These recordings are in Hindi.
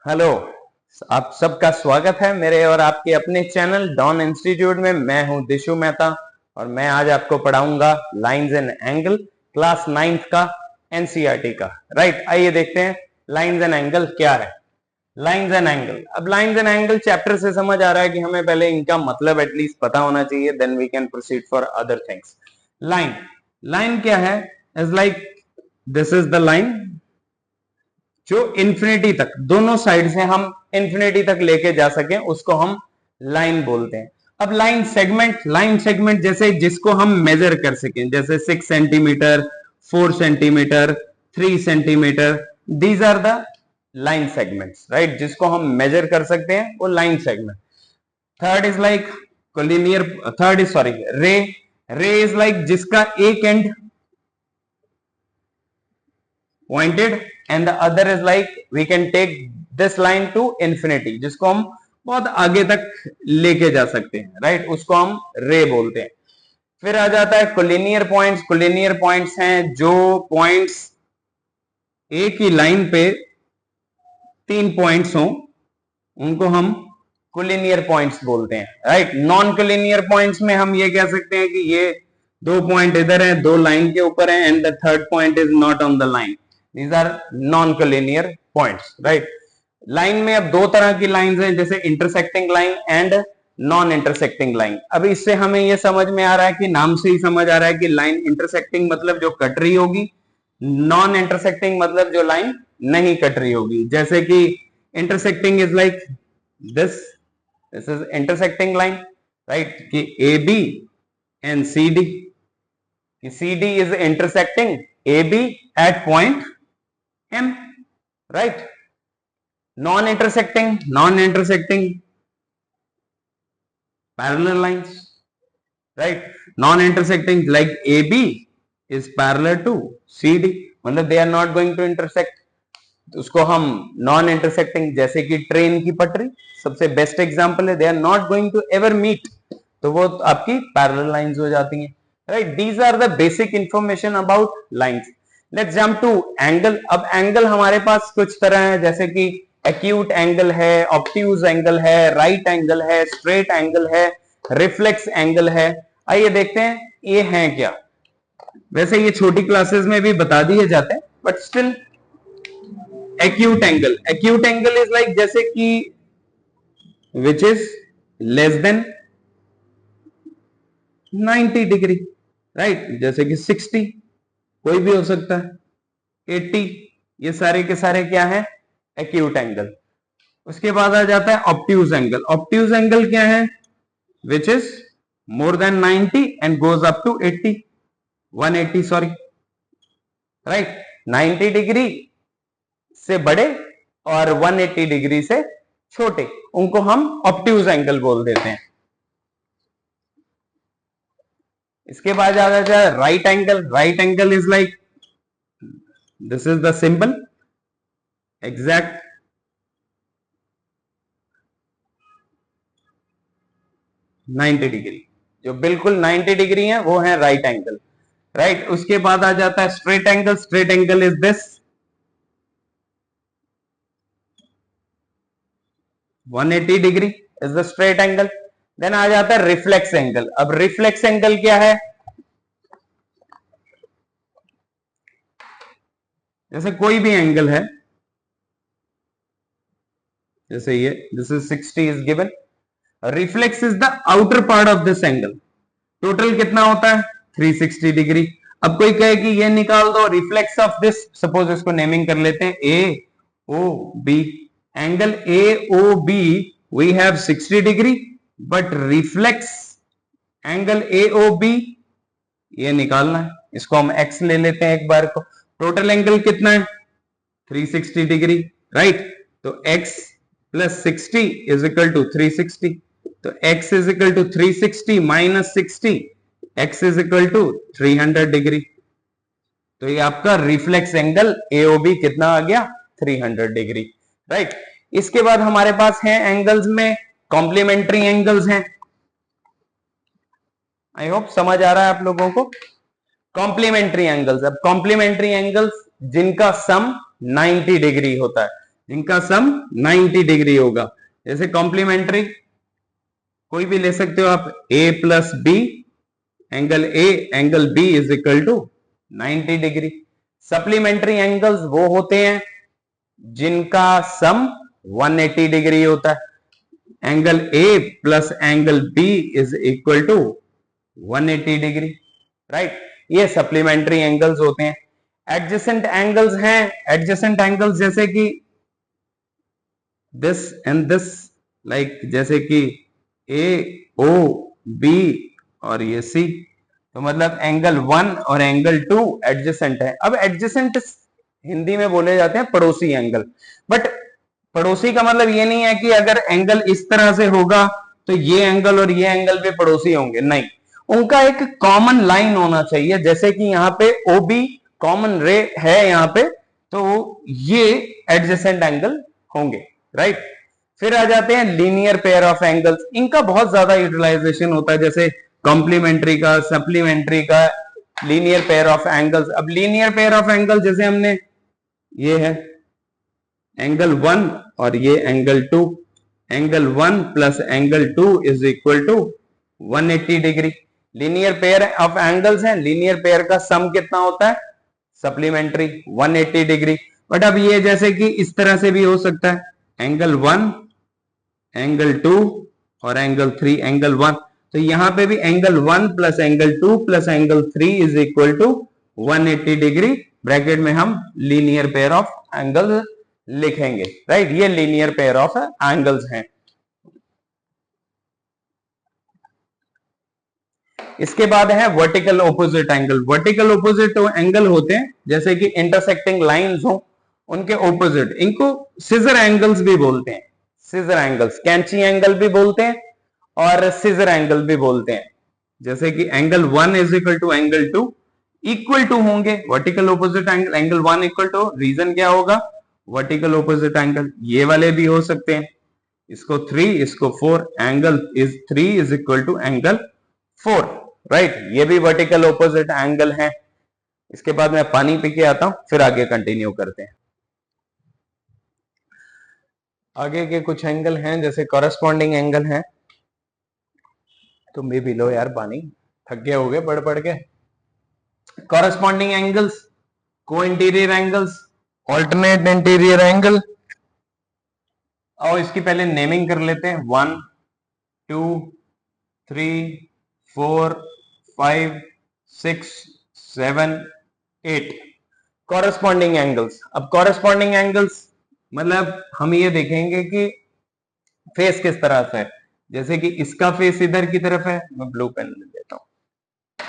हेलो। आप सबका स्वागत है मेरे और आपके अपने चैनल डॉन इंस्टीट्यूट में। मैं हूं दिशु मेहता और मैं आज आपको पढ़ाऊंगा lines and angle, class 9th का एनसीईआरटी का। राइट, आइए देखते हैं लाइंस एंड एंगल क्या है। लाइंस एंड एंगल, अब लाइंस एंड एंगल चैप्टर से समझ आ रहा है कि हमें पहले इनका मतलब एटलीस्ट पता होना चाहिए, then we can proceed for other things. Line, line क्या है? Is like this is the line जो इंफिनिटी तक, दोनों साइड से हम इंफिनिटी तक लेके जा सके उसको हम लाइन बोलते हैं। अब लाइन सेगमेंट, लाइन सेगमेंट जैसे जिसको हम मेजर कर सकें, जैसे 6 centimeter, 4 centimeter, 3 centimeter, these are the line segments, right, जिसको हम मेजर कर सकते हैं वो line segment. Third is like collinear, third is sorry ray, ray is like जिसका एक end pointed and the other is like we can take this line to infinity, जिसको हम बहुत आगे तक लेके जा सकते हैं, राइट, उसको हम रे बोलते हैं। फिर आ जाता है कोलिनियर पॉइंट्स। कोलिनियर पॉइंट्स हैं जो पॉइंट्स एक ही लाइन पे 3 पॉइंट्स हों, उनको हम कोलिनियर पॉइंट्स बोलते हैं, राइट। नॉन कोलिनियर पॉइंट्स में हम ये कह सकते हैं कि ये 2 पॉइंट इधर हैं, 2 लाइन के ऊपर हैं, and the third point is not on the line. These are non-collinear points, right? Line में अब 2 तरह की लाइंस हैं, जैसे intersecting line and non intersecting line. अब इससे हमें ये समझ में आ रहा है कि नाम से ही समझ आ रहा है कि लाइन इंटरसेक्टिंग मतलब जो कट रही होगी, नॉन इंटरसेक्टिंग मतलब जो लाइन नहीं कट रही होगी। जैसे कि intersecting is like this is intersecting line, right, कि A B and C D, C D is intersecting A B at point M, right? Non-intersecting parallel lines, right? Non-intersecting like AB is parallel to CD, मतलब they are not going to intersect, उसको हम नॉन इंटरसेक्टिंग, जैसे कि ट्रेन की पटरी सबसे बेस्ट एग्जांपल है, they are not going to ever meet, तो वो आपकी पैरेलल लाइंस हो जाती हैं, right. These are the basic information about lines. Let's jump to angle. अब एंगल हमारे पास कुछ तरह है, जैसे कि एक्यूट एंगल है, ऑब्ट्यूज एंगल है, राइट एंगल है, स्ट्रेट एंगल है, रिफ्लेक्स एंगल है। आइए देखते हैं ये है क्या। वैसे ये छोटी क्लासेस में भी बता दिए जाते हैं, but still acute angle, acute angle is like जैसे कि which is less than 90 degree, right, जैसे कि 60 कोई भी हो सकता है, 80, ये सारे के सारे क्या है? Acute angle. उसके बाद आ जाता है ऑब्ट्यूज एंगल। ऑब्ट्यूज एंगल क्या है? Which is more than 90 and goes up to 80, 180 sorry, right, 90 degree से बड़े और 180 डिग्री से छोटे, उनको हम ऑब्ट्यूज एंगल बोल देते हैं। इसके बाद आ जाता है right angle. Right angle is like this is the symbol, exact ninety degree, जो बिल्कुल 90 डिग्री है वो है राइट एंगल, राइट। उसके बाद आ जाता है straight angle. Straight angle is this 180 degree is the straight angle. Then आ जाता है रिफ्लेक्स एंगल। अब रिफ्लेक्स एंगल क्या है? जैसे कोई भी एंगल है, जैसे ये this is 60 is given, reflex is the outer part of this angle. Total कितना होता है? 360 डिग्री। अब कोई कहे कि ये निकाल दो रिफ्लेक्स ऑफ दिस, सपोज इसको नेमिंग कर लेते हैं A O B. Angle A O B we have 60 degree, but reflex angle A O B ये निकालना है, इसको हम एक्स ले लेते हैं एक बार को। टोटल एंगल कितना है? 360 डिग्री, राइट। तो x plus 60 is equal to 360, तो x is equal to 360 minus 60, x is equal to 300 degree. तो ये आपका रिफ्लेक्स एंगल AOB कितना आ गया? 300 डिग्री, राइट। इसके बाद हमारे पास है एंगल्स में कॉम्प्लीमेंट्री एंगल्स हैं। आई होप समझ आ रहा है आप लोगों को। कॉम्प्लीमेंट्री एंगल्स, अब कॉम्प्लीमेंट्री एंगल्स जिनका सम 90 डिग्री होता है, जिनका सम 90 डिग्री होगा। जैसे कॉम्प्लीमेंट्री कोई भी ले सकते हो आप, A plus B, angle A angle B is equal to 90 degree. Supplementary angles वो होते हैं जिनका सम 180 डिग्री होता है। Angle A plus angle B is equal to 180 degree, right. ये सप्लीमेंट्री एंगल्स होते हैं। एडजेसेंट एंगल्स हैं, एडजेसेंट एंगल्स जैसे कि दिस एंड दिस, लाइक जैसे कि ए ओ बी और ये सी, तो मतलब एंगल 1 और एंगल 2 एडजेसेंट है। अब एडजेसेंट हिंदी में बोले जाते हैं पड़ोसी एंगल, बट पड़ोसी का मतलब ये नहीं है कि अगर एंगल इस तरह से होगा तो ये एंगल और ये एंगल भी पड़ोसी होंगे, नहीं, उनका एक कॉमन लाइन होना चाहिए। जैसे कि यहाँ पे ओ बी कॉमन रे है यहाँ पे, तो ये एडजेसेंट एंगल होंगे, राइट। फिर आ जाते हैं लीनियर पेयर ऑफ एंगल्स। इनका बहुत ज्यादा यूटिलाइजेशन होता है, जैसे कॉम्प्लीमेंट्री का, सप्लीमेंट्री का, लीनियर पेयर ऑफ एंगल्स। अब लीनियर पेयर ऑफ एंगल जैसे हमने, ये है एंगल 1 और ये angle 2, angle 1 plus angle 2 is equal to 180 degree. Linear pair of angles हैं, लीनियर पेयर का सम कितना होता है, सप्लीमेंट्री 180 डिग्री। बट अब ये जैसे कि इस तरह से भी हो सकता है, एंगल 1 एंगल 2 और एंगल 3 एंगल 1, तो यहां पे भी angle 1 plus angle 2 plus angle 3 is equal to 180 degree. Bracket में हम लीनियर पेयर ऑफ एंगल्स लिखेंगे, राइट। ये लीनियर पेयर ऑफ एंगल्स हैं। इसके बाद है vertical opposite angle. Vertical opposite angle होते हैं जैसे कि इंटरसेक्टिंग लाइंस हो, उनके ऑपोजिट, इनको सिजर एंगल्स भी बोलते हैं। सिजर एंगल्स, कैंची एंगल भी बोलते हैं और सिजर एंगल भी बोलते हैं। जैसे कि angle 1 is equal to angle 2 equal to होंगे vertical opposite angle, angle 1 equal to, reason क्या होगा, वर्टिकल ऑपोजिट एंगल। ये वाले भी हो सकते हैं, इसको 3 इसको 4, angle is 3 is equal to angle 4, right. ये भी वर्टिकल ऑपोजिट एंगल है। इसके बाद मैं पानी पी के आता हूं, फिर आगे कंटिन्यू करते हैं। आगे के कुछ एंगल हैं जैसे कॉरेस्पॉन्डिंग एंगल हैं, तुम भी पी लो यार पानी, थक गए होगे पढ़ पढ़ के। कॉरेस्पॉन्डिंग एंगल्स, को interior angles, alternate interior angle. और इसकी पहले नेमिंग कर लेते हैं, 1 2 3 4 5 6 7 8 कॉरेस्पॉन्डिंग एंगल्स। अब कॉरेस्पॉन्डिंग एंगल्स मतलब हम ये देखेंगे कि फेस किस तरह से है। जैसे कि इसका फेस इधर की तरफ है, मैं ब्लू पेन ले लेता हूं,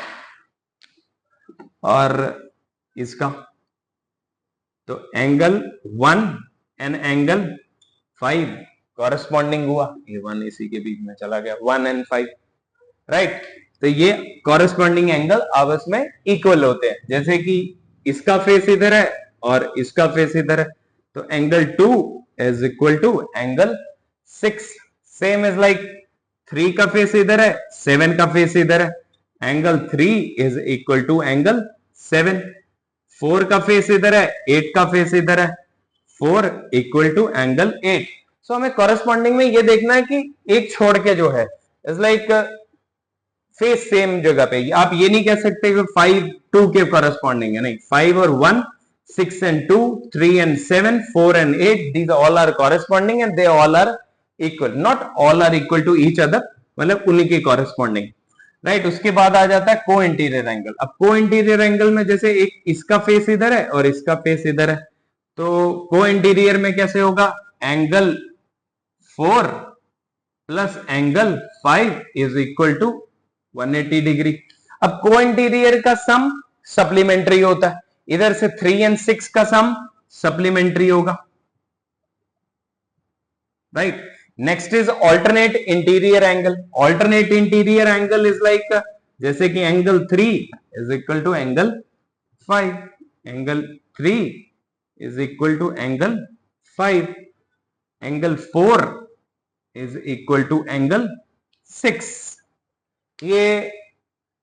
और इसका, तो एंगल 1 एंड एंगल 5 कॉरेस्पॉन्डिंग हुआ, ये 1 इसी के बीच में चला गया, 1 एंड 5, राइट। तो ये कॉरेस्पॉन्डिंग एंगल आपस में इक्वल होते हैं। जैसे कि इसका फेस इधर है और इसका फेस इधर है, तो angle 2 is equal to angle 6। Same is like 3 का फेस इधर है, 7 का फेस इधर है, angle 3 is equal to angle 7। 4 का फेस इधर है, 8 का फेस इधर है, 4 इक्वल टू एंगल 8। सो हमें कॉरेस्पॉन्डिंग में ये देखना है कि एक छोड़ के जो है इज लाइक फेस सेम जगह पे। आप ये नहीं कह सकते कि 5 2 के कॉरेस्पॉन्डिंग है, नहीं, 5 और 1, 6 and 2, 3 and 7, 4 and 8, these all are corresponding and they all are equal, not all are equal to each other, मतलब उन्हीं के कॉरेस्पॉन्डिंग, राइट। उसके बाद आ जाता है को इंटीरियर एंगल। अब को इंटीरियर एंगल में जैसे एक इसका फेस इधर है और इसका फेस इधर है, तो को इंटीरियर में कैसे होगा, angle 4 plus angle 5 is equal to 180 degree. अब को इंटीरियर का सम सप्लीमेंट्री होता है, इधर से 3 and 6 का सम सप्लीमेंट्री होगा, right. Next is alternate interior angle. Alternate interior angle is like जैसे कि angle 3 is equal to angle 5, angle 3 is equal to angle 5, angle 4 is equal to angle 6। ये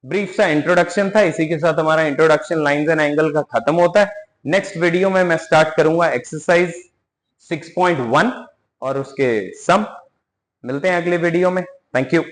ब्रीफ सा इंट्रोडक्शन था, इसी के साथ हमारा इंट्रोडक्शन लाइंस एंड एंगल का खत्म होता है। नेक्स्ट वीडियो में मैं स्टार्ट करूंगा एक्सरसाइज 6.1 और उसके सम। मिलते हैं अगले वीडियो में। Thank you.